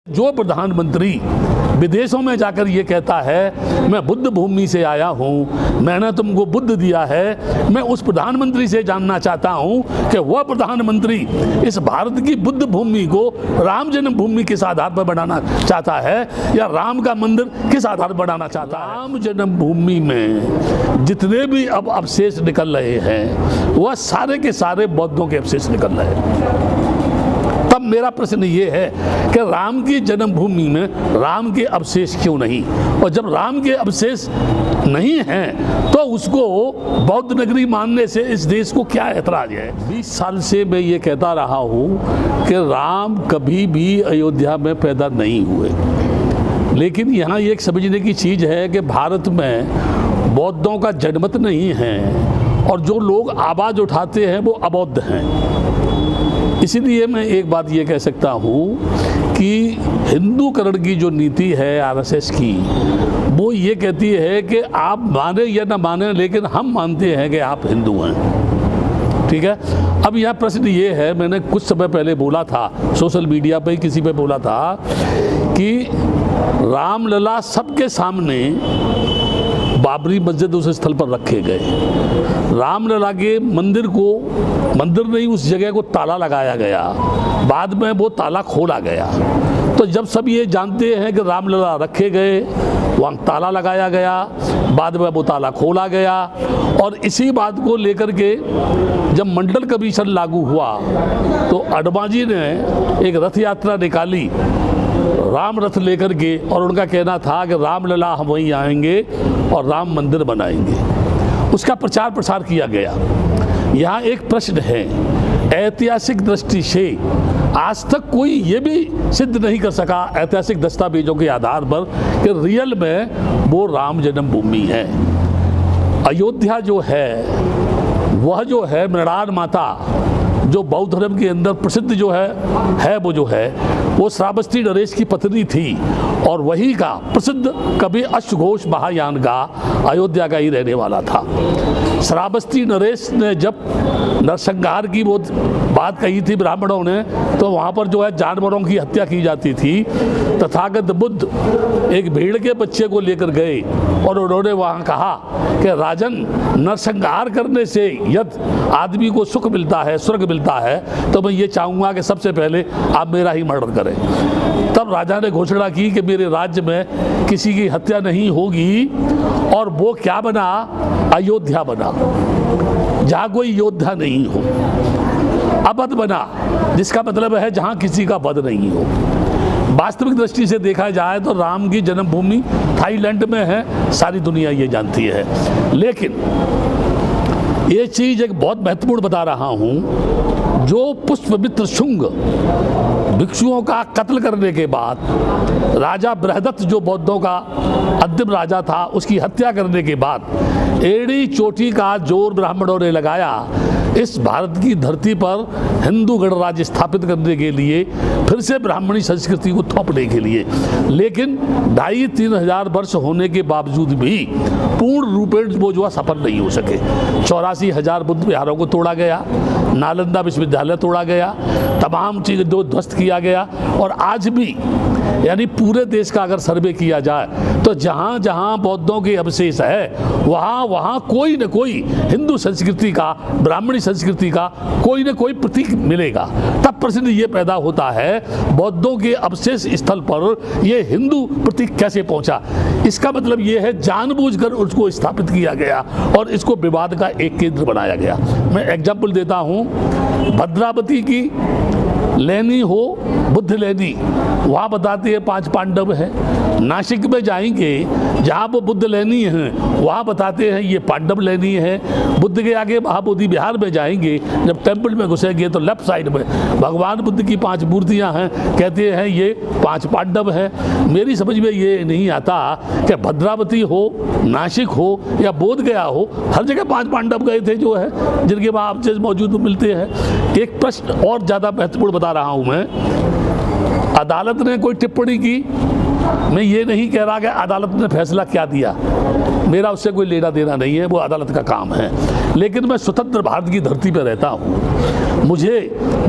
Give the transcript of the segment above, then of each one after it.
जो प्रधानमंत्री विदेशों में जाकर ये कहता है मैं बुद्ध भूमि से आया हूँ, मैंने तुमको बुद्ध दिया है, मैं उस प्रधानमंत्री से जानना चाहता हूँ कि वह प्रधानमंत्री इस भारत की बुद्ध भूमि को राम जन्मभूमि किस आधार पर बनाना चाहता है या राम का मंदिर किस आधार पर बनाना चाहता है। राम जन्मभूमि में जितने भी अब अवशेष निकल रहे हैं वह सारे के सारे बौद्धों के अवशेष निकल रहे हैं। तब मेरा प्रश्न ये है कि राम की जन्मभूमि में राम के अवशेष क्यों नहीं, और जब राम के अवशेष नहीं हैं तो उसको बौद्ध नगरी मानने से इस देश को क्या ऐतराज है। 20 साल से मैं ये कहता रहा हूँ कि राम कभी भी अयोध्या में पैदा नहीं हुए, लेकिन यहाँ एक समझने की चीज़ है कि भारत में बौद्धों का जनमत नहीं है और जो लोग आवाज़ उठाते हैं वो अबौद्ध हैं। इसीलिए मैं एक बात ये कह सकता हूँ कि हिंदूकरण की जो नीति है आरएसएस की, वो ये कहती है कि आप माने या ना माने लेकिन हम मानते हैं कि आप हिंदू हैं। ठीक है। अब यहाँ प्रश्न ये है, मैंने कुछ समय पहले बोला था सोशल मीडिया पे किसी पे बोला था कि रामलला सबके सामने बाबरी मस्जिद उस स्थल पर रखे गए, रामलला के मंदिर नहीं उस जगह को ताला लगाया गया, बाद में वो ताला खोला गया। तो जब सब ये जानते हैं कि रामलला रखे गए, वहाँ ताला लगाया गया, बाद में वो ताला खोला गया, और इसी बात को लेकर के जब मंडल कमीशन लागू हुआ तो अडवाणी जी ने एक रथ यात्रा निकाली राम रथ लेकर के, और उनका कहना था कि रामलला हम वहीं आएंगे और राम मंदिर बनाएंगे। उसका प्रचार प्रसार किया गया। यहाँ एक प्रश्न है, ऐतिहासिक दृष्टि से आज तक कोई ये भी सिद्ध नहीं कर सका ऐतिहासिक दस्तावेजों के आधार पर कि रियल में वो राम जन्मभूमि है। अयोध्या जो है वह जो है मृणाल माता जो बौद्ध धर्म के अंदर प्रसिद्ध जो है वो श्रावस्ती नरेश की पत्नी थी, और वही का प्रसिद्ध कवि अश्वघोष महायान का अयोध्या का ही रहने वाला था। श्रावस्ती नरेश ने जब नरसंहार की वो बात कही थी ब्राह्मणों ने, तो वहाँ पर जो है जानवरों की हत्या की जाती थी। तथागत बुद्ध एक भेड़ के बच्चे को लेकर गए और उन्होंने वहाँ कहा कि राजन, नरसंहार करने से यदि आदमी को सुख मिलता है, स्वर्ग मिलता है, तो मैं ये चाहूँगा कि सबसे पहले आप मेरा ही मर्डर करें। तब राजा ने घोषणा की कि मेरे राज्य में किसी की हत्या नहीं होगी, और वो क्या बना, अयोध्या बना, जहाँ कोई योद्धा नहीं हो। अवध बना, जिसका मतलब है जहाँ किसी का वध नहीं हो। वास्तविक दृष्टि से देखा जाए तो राम की जन्मभूमि थाईलैंड में है, सारी दुनिया ये जानती है। लेकिन ये चीज़ एक बहुत महत्वपूर्ण बता रहा हूँ, जो पुष्पमित्र शुंग भिक्षुओं का कत्ल करने के बाद राजा बृहदत्त जो बौद्धों का अंतिम राजा था, उसकी हत्या करने के बाद एड़ी चोटी का जोर ब्राह्मणों ने लगाया इस भारत की धरती पर हिंदू गणराज्य स्थापित करने के लिए, फिर से ब्राह्मणी संस्कृति को थोपने के लिए। लेकिन 2,500-3 हजार वर्ष होने के बावजूद भी पूर्ण रूपेण वो जो सफल नहीं हो सके। 84,000 बुद्ध विहारों को तोड़ा गया, नालंदा विश्वविद्यालय तोड़ा गया, तमाम चीज़ें ध्वस्त किया गया, और आज भी यानी पूरे देश का अगर सर्वे किया जाए तो जहाँ जहाँ बौद्धों के अवशेष है वहाँ कोई न कोई हिंदू संस्कृति का, ब्राह्मणी संस्कृति का कोई न कोई प्रतीक मिलेगा। तब प्रश्न ये पैदा होता है, बौद्धों के अवशेष स्थल पर ये हिंदू प्रतीक कैसे पहुँचा। इसका मतलब ये है जानबूझकर उसको स्थापित किया गया और इसको विवाद का एक केंद्र बनाया गया। मैं एग्जाम्पल देता हूँ, भद्रावती की लेनी हो, बुद्ध लेनी, वहाँ बताते हैं 5 पांडव हैं। नासिक में जाएंगे जहाँ वो बुद्ध लेनी है, वहाँ बताते हैं ये पांडव लेनी है। बुद्ध के आगे महाबोधि विहार में जाएंगे, जब टेम्पल में घुसेंगे तो लेफ्ट साइड में भगवान बुद्ध की 5 मूर्तियाँ हैं, कहते हैं ये 5 पांडव हैं। मेरी समझ में ये नहीं आता कि भद्रावती हो, नासिक हो या बोध गया हो, हर जगह 5 पांडव गए थे जो है, जिनके वहाँ अवशेष मौजूद मिलते हैं। एक प्रश्न और ज़्यादा महत्वपूर्ण बता रहा हूँ मैं, अदालत ने कोई टिप्पणी की मैं ये नहीं कह रहा कि अदालत ने फैसला क्या दिया, मेरा उससे कोई लेना देना नहीं है, वो अदालत का काम है। लेकिन मैं स्वतंत्र भारत की धरती पर रहता हूँ, मुझे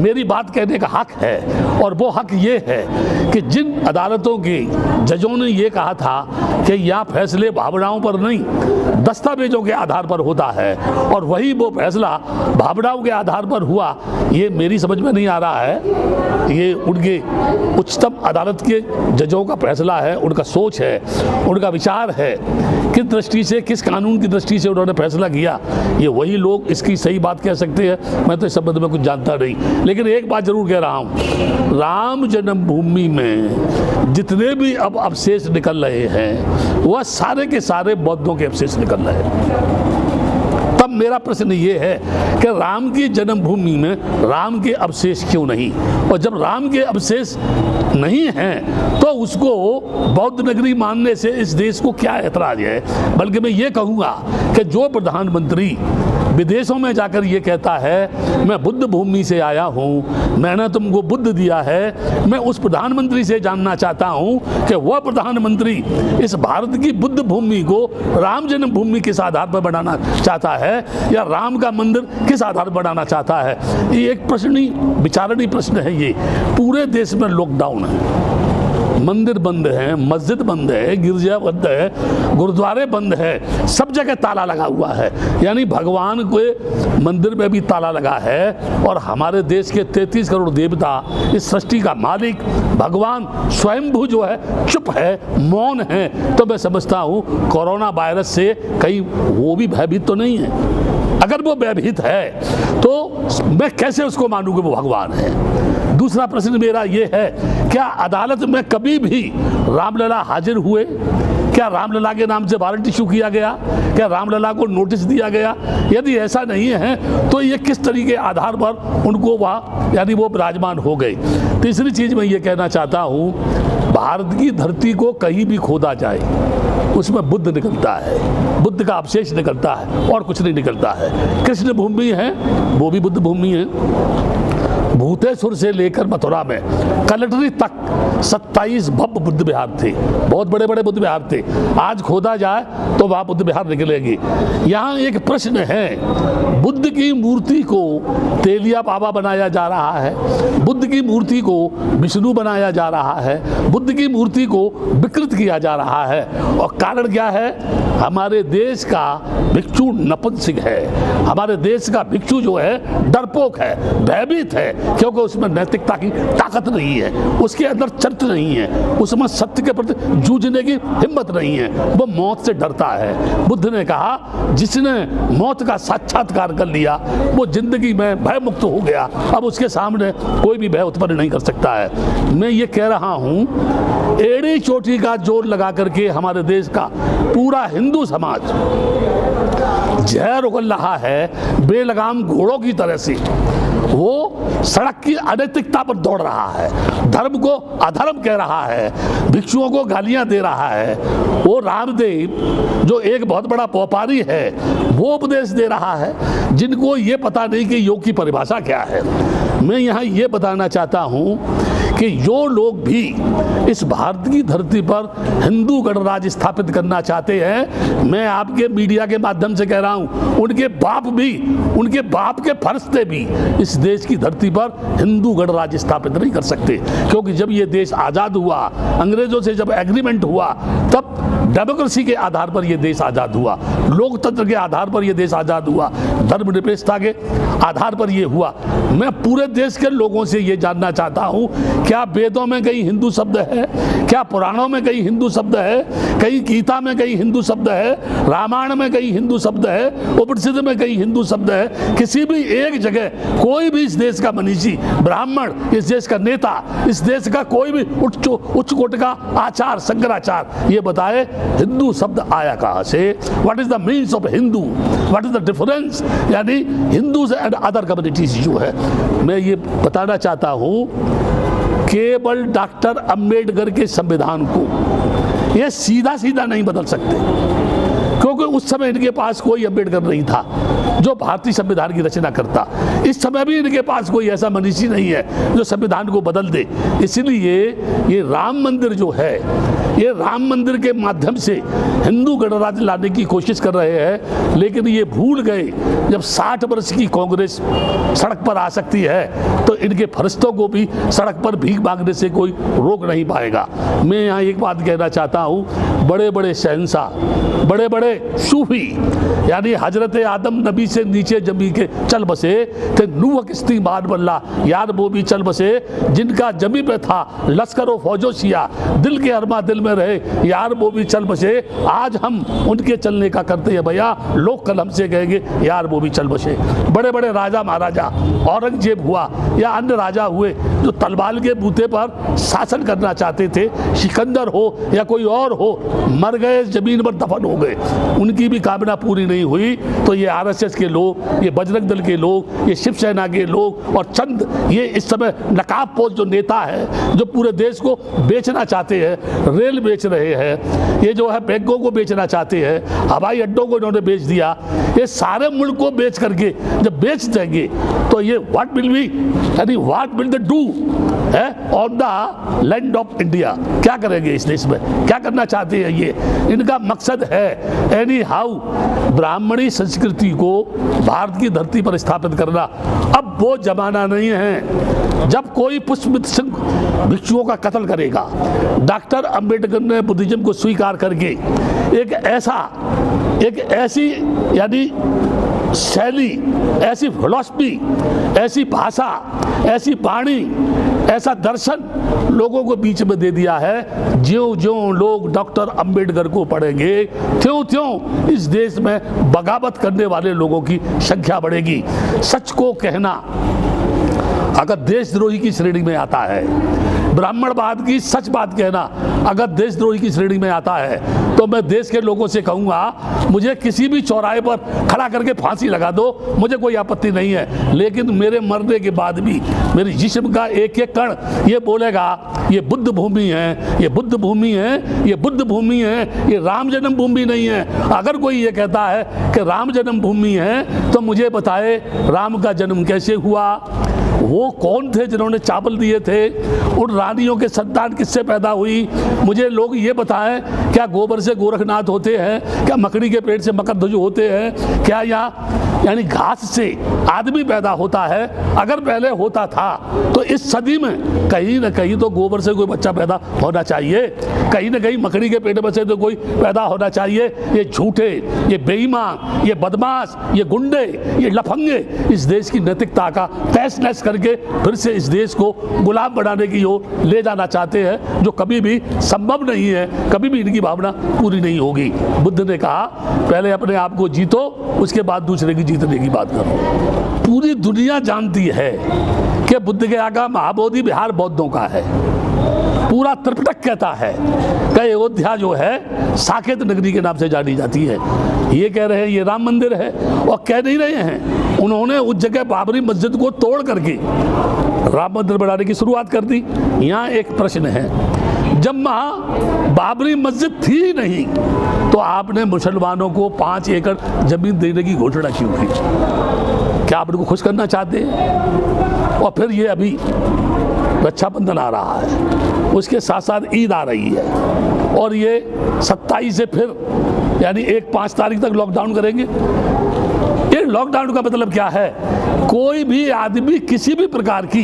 मेरी बात कहने का हक है, और वो हक ये है कि जिन अदालतों के जजों ने ये कहा था कि यहाँ फैसले भावनाओं पर नहीं दस्तावेजों के आधार पर होता है, और वही वो फैसला भावनाओं के आधार पर हुआ, ये मेरी समझ में नहीं आ रहा है। ये उनके उच्चतम अदालत के जजों का फैसला है, उनका सोच है, उनका विचार है, किस दृष्टि से, किस कानून की दृष्टि से उन्होंने फैसला किया, ये वही लोग इसकी सही बात कह सकते हैं। मैं तो इस संबंध में कुछ जानता नहीं, लेकिन एक बात जरूर कह रहा हूँ, राम जन्मभूमि में जितने भी अब अवशेष निकल रहे हैं वह सारे के सारे बौद्धों के अवशेष निकल रहे हैं। तब मेरा प्रश्न ये है कि राम की जन्मभूमि में राम के अवशेष क्यों नहीं, और जब राम के अवशेष नहीं हैं तो उसको बौद्ध नगरी मानने से इस देश को क्या ऐतराज है। बल्कि मैं ये कहूँगा कि जो प्रधानमंत्री विदेशों में जाकर ये कहता है मैं बुद्ध भूमि से आया हूँ, मैंने तुमको बुद्ध दिया है, मैं उस प्रधानमंत्री से जानना चाहता हूँ कि वह प्रधानमंत्री इस भारत की बुद्ध भूमि को राम जन्मभूमि किस आधार पर बनाना चाहता है, या राम का मंदिर किस आधार पर बनाना चाहता है। ये एक प्रश्न, विचारणीय प्रश्न है। ये पूरे देश में लॉकडाउन है, मंदिर बंद है, मस्जिद बंद है, गिरजा बंद है, गुरुद्वारे बंद है, सब जगह ताला लगा हुआ है, यानी भगवान के मंदिर में भी ताला लगा है। और हमारे देश के 33 करोड़ देवता, इस सृष्टि का मालिक भगवान स्वयंभू जो है चुप है, मौन है। तो मैं समझता हूँ कोरोना वायरस से कहीं वो भी भयभीत तो नहीं है। अगर वो भयभीत है तो मैं कैसे उसको मानूं कि वो भगवान है। दूसरा प्रश्न मेरा ये है, क्या अदालत में कभी भी रामलला हाजिर हुए? क्या रामलला के नाम से वारंट इशू किया गया? क्या रामलला को नोटिस दिया गया? यदि ऐसा नहीं है तो ये किस तरीके के आधार पर उनको वहाँ यानी वो विराजमान हो गए। तीसरी चीज़ मैं ये कहना चाहता हूँ, भारत की धरती को कहीं भी खोदा जाए उसमें बुद्ध निकलता है, बुद्ध का अवशेष निकलता है और कुछ नहीं निकलता है। कृष्ण भूमि है, वो भी बुद्ध भूमि है। भूतेश्वर से लेकर मथुरा में कलेक्ट्री तक 27 भव्य बुद्ध विहार थे, बहुत बड़े बड़े बुद्ध विहार थे। आज खोदा जाए तो वहाँ बुद्ध विहार निकलेगी। यहाँ एक प्रश्न है, बुद्ध की मूर्ति को तेलिया बाबा बनाया जा रहा है, बुद्ध की मूर्ति को विष्णु बनाया जा रहा है, बुद्ध की मूर्ति को विकृत किया जा रहा है। और कारण क्या है? हमारे देश का भिक्षु नपुंसक है, हमारे देश का भिक्षु जो है डरपोक है, भयभीत है, क्योंकि उसमें नैतिकता की ताकत नहीं है, उसके अंदर चरित्र नहीं है, उसमें सत्य के प्रति जूझने की हिम्मत नहीं है, वो मौत से डरता है। बुद्ध ने कहा जिसने मौत का साक्षात्कार कर लिया वो जिंदगी में भय मुक्त हो गया, अब उसके सामने कोई भी भय उत्पन्न नहीं कर सकता है। मैं ये कह रहा हूँ, एड़ी चोटी का जोर लगा करके हमारे देश का पूरा हिंदू समाज जहर उगल रहा है बेलगाम घोड़ों की तरह से। वो सड़क की अनैतिकता पर दौड़ रहा है, धर्म को अधर्म कह रहा है, भिक्षुओं को गालियां दे रहा है। वो रामदेव जो एक बहुत बड़ा व्यापारी है वो उपदेश दे रहा है, जिनको ये पता नहीं कि योग की परिभाषा क्या है। मैं यहाँ ये बताना चाहता हूँ कि जो लोग भी इस भारत की धरती पर हिंदू गणराज्य स्थापित करना चाहते हैं, मैं आपके मीडिया के माध्यम से कह रहा हूँ, उनके बाप भी, उनके बाप के फरिश्ते भी इस देश की धरती पर हिंदू गणराज्य स्थापित नहीं कर सकते। क्योंकि जब ये देश आज़ाद हुआ, अंग्रेजों से जब एग्रीमेंट हुआ, तब डेमोक्रेसी के आधार पर यह देश आज़ाद हुआ, लोकतंत्र के आधार पर यह देश आज़ाद हुआ, धर्मनिरपेक्षता के आधार पर यह हुआ। मैं पूरे देश के लोगों से ये जानना चाहता हूँ, क्या वेदों में कहीं हिंदू शब्द है? क्या पुराणों में कहीं हिंदू शब्द है? कहीं गीता में कहीं हिंदू शब्द है? रामायण में कहीं हिंदू शब्द है? उपनिषद में कहीं हिंदू शब्द है? किसी भी एक जगह कोई भी इस देश का मनीषी, ब्राह्मण, इस देश का नेता, इस देश का कोई भी उच्च कोटि का आचार, शंकराचार्य ये बताए हिंदू शब्द आया कहाँ से? What is the means of Hindu? What is the difference? यानी हिंदूज एंड अदर कम्युनिटीज जो है। मैं ये बताना चाहता हूँ, केवल डॉक्टर अंबेडकर के संविधान को ये सीधा सीधा नहीं बदल सकते, क्योंकि उस समय इनके पास कोई अंबेडकर नहीं था। जो भारतीय संविधान की रचना करता। इस समय भी इनके पास कोई ऐसा मनीषी नहीं है जो संविधान को बदल दे। इसलिए ये राम मंदिर जो है, ये राम मंदिर के माध्यम से हिंदू गणराज्य लाने की कोशिश कर रहे हैं, लेकिन ये भूल गए जब 60 वर्ष की कांग्रेस सड़क पर आ सकती है तो इनके फरिश्तों को भी सड़क पर भीख मांगने से कोई रोक नहीं पाएगा। मैं यहाँ एक बात कहना चाहता हूँ, बड़े बड़े शहंशाह, बड़े बड़े सूफी, यानी हजरत आदम नबी से नीचे जमी के चल बसे थे, नूह किस्ती मान बल्ला यार वो भी चल बसे, जिनका जमी पे था लश्कर फौजो शिया, दिल के अरमा दिल में रहे यार वो भी चल बसे। आज हम उनके चलने का करते हैं भैया, लोग कल हमसे कहेंगे यार वो भी चल बसे। बड़े बड़े राजा महाराजा, औरंगजेब हुआ या अन्य राजा हुए जो तलवार के बूते पर शासन करना चाहते थे, सिकंदर हो या कोई और हो, मर गए, जमीन पर दफन हो गए, उनकी भी कामना पूरी नहीं हुई। तो ये आरएसएस के लोग, ये बजरंग दल के लोग, ये शिवसेना के लोग और चंद ये इस समय नकाबपोश जो नेता है जो पूरे देश को बेचना चाहते हैं, रेल बेच रहे हैं, ये जो है बैंकों को बेचना चाहते हैं, हवाई अड्डों को इन्होंने बेच दिया, ये सारे मुल्क को बेच करके जब बेच देंगे तो ये व्हाट विल बी, यानी what will they do on the land of India, क्या करेंगे इस देश में, क्या करना चाहते हैं ये, इनका मकसद है एनी हाउ ब्राह्मणी संस्कृति को भारत की धरती पर स्थापित करना। अब वो जमाना नहीं है जब कोई पुष्पमित्र सिंह भिक्षुओं का कत्ल करेगा। डॉक्टर अंबेडकर ने बुद्धिज्म को स्वीकार करके एक ऐसी यानी शैली, ऐसी फिलॉसफी, ऐसी भाषा, ऐसी वाणी, ऐसा दर्शन लोगों को बीच में दे दिया है। ज्यों ज्यों लोग डॉक्टर अंबेडकर को पढ़ेंगे त्यों त्यों इस देश में बगावत करने वाले लोगों की संख्या बढ़ेगी। सच को कहना अगर देशद्रोही की श्रेणी में आता है, ब्राह्मणवाद की सच बात कहना अगर देशद्रोही की श्रेणी में आता है, तो मैं देश के लोगों से कहूँगा मुझे किसी भी चौराहे पर खड़ा करके फांसी लगा दो, मुझे कोई आपत्ति नहीं है, लेकिन मेरे मरने के बाद भी मेरे जिस्म का एक एक कण ये बोलेगा ये बुद्ध भूमि है, ये बुद्ध भूमि है, ये बुद्ध भूमि है, ये राम जन्म भूमि नहीं है। अगर कोई ये कहता है कि राम जन्म भूमि है तो मुझे बताए राम का जन्म कैसे हुआ, वो कौन थे जिन्होंने चावल दिए थे, उन रानियों के संतान किससे पैदा हुई, मुझे लोग ये बताएं क्या गोबर से गोरखनाथ होते हैं, क्या मकड़ी के पेट से मकरध्वज होते हैं, क्या यहाँ यानी घास से आदमी पैदा होता है। अगर पहले होता था तो इस सदी में कहीं ना कहीं तो गोबर से कोई बच्चा पैदा होना चाहिए, कहीं ना कहीं मकड़ी के पेट में से तो कोई पैदा होना चाहिए। ये झूठे, ये बेईमान, ये बदमाश, ये गुंडे, ये लफंगे इस देश की नैतिकता का तहस नहस करके फिर से इस देश को गुलाम बनाने की ओर ले जाना चाहते हैं, जो कभी भी संभव नहीं है, कभी भी इनकी भावना पूरी नहीं होगी। बुद्ध ने कहा पहले अपने आप को जीतो, उसके बाद दूसरे की जीतने की बात करो। पूरी दुनिया जानती है कि बुद्ध गया का महाबोधि बिहार बौद्धों का है। पूरा त्रिपिटक कहता है कि अयोध्या जो है साकेत नगरी के नाम से जानी जाती है। ये कह रहे हैं ये राम मंदिर है, और कह नहीं रहे हैं, उन्होंने उस जगह बाबरी मस्जिद को तोड़ करके राम मंदिर बनाने की शुरुआत कर दी। यहाँ एक प्रश्न है, जब वहाँ बाबरी मस्जिद थी ही नहीं तो आपने मुसलमानों को 5 एकड़ जमीन देने की घोषणा क्यों की? क्या आप उनको खुश करना चाहते हैं? और फिर ये अभी रक्षाबंधन आ रहा है, उसके साथ साथ ईद आ रही है, और ये 27 से फिर यानी 5 तारीख तक लॉकडाउन करेंगे। ये लॉकडाउन का मतलब क्या है? कोई भी आदमी किसी भी प्रकार की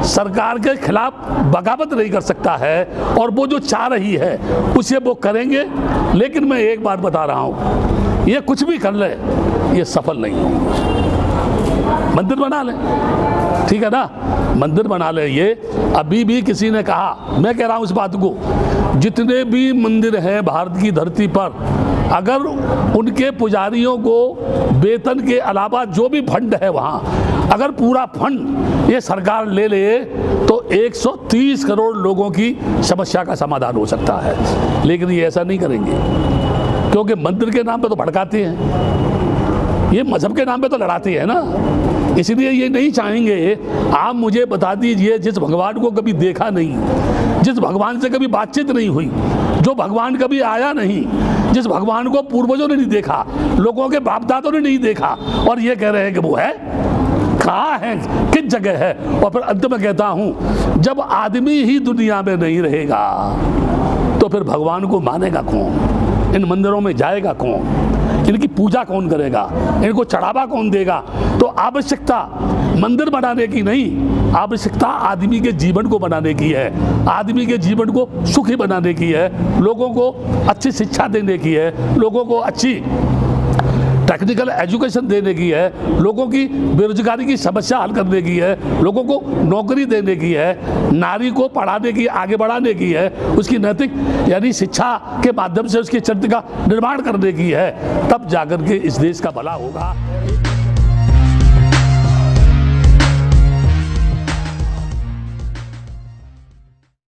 सरकार के खिलाफ बगावत नहीं कर सकता है, और वो जो चाह रही है उसे वो करेंगे। लेकिन मैं एक बात बता रहा हूँ, ये कुछ भी कर ले ये सफल नहीं होंगे। मंदिर बना ले, ठीक है ना, मंदिर बना ले। ये अभी भी किसी ने कहा, मैं कह रहा हूँ इस बात को, जितने भी मंदिर हैं भारत की धरती पर, अगर उनके पुजारियों को वेतन के अलावा जो भी फंड है वहाँ, अगर पूरा फंड ये सरकार ले ले तो 130 करोड़ लोगों की समस्या का समाधान हो सकता है। लेकिन ये ऐसा नहीं करेंगे, क्योंकि मंदिर के नाम पे तो भड़काते हैं, ये मजहब के नाम पे तो लड़ाते हैं ना। इसलिए ये नहीं चाहेंगे। आप मुझे बता दीजिए, जिस भगवान को कभी देखा नहीं, जिस भगवान से कभी बातचीत नहीं हुई, जो भगवान कभी आया नहीं, जिस भगवान को पूर्वजों ने नहीं देखा, लोगों के बाप दादों ने नहीं देखा, और ये कह रहे हैं कि वो है, कहाँ है, किस जगह है। और फिर अंत में कहता हूं, जब आदमी ही दुनिया में नहीं रहेगा तो फिर भगवान को मानेगा कौन, इन मंदिरों में जाएगा कौन, इनकी पूजा कौन करेगा, इनको चढ़ावा कौन देगा। तो आवश्यकता मंदिर बनाने की नहीं, आवश्यकता आदमी के जीवन को बनाने की है, आदमी के जीवन को सुखी बनाने की है, लोगों को अच्छी शिक्षा देने की है, लोगों को अच्छी टेक्निकल एजुकेशन देने की है, लोगों की बेरोजगारी की समस्या हल करने की है, लोगों को नौकरी देने की है, नारी को पढ़ाने की, आगे बढ़ाने की है, उसकी नैतिक यानी शिक्षा के माध्यम से उसके चरित्र का निर्माण करने की है। तब जाकर के इस देश का भला होगा।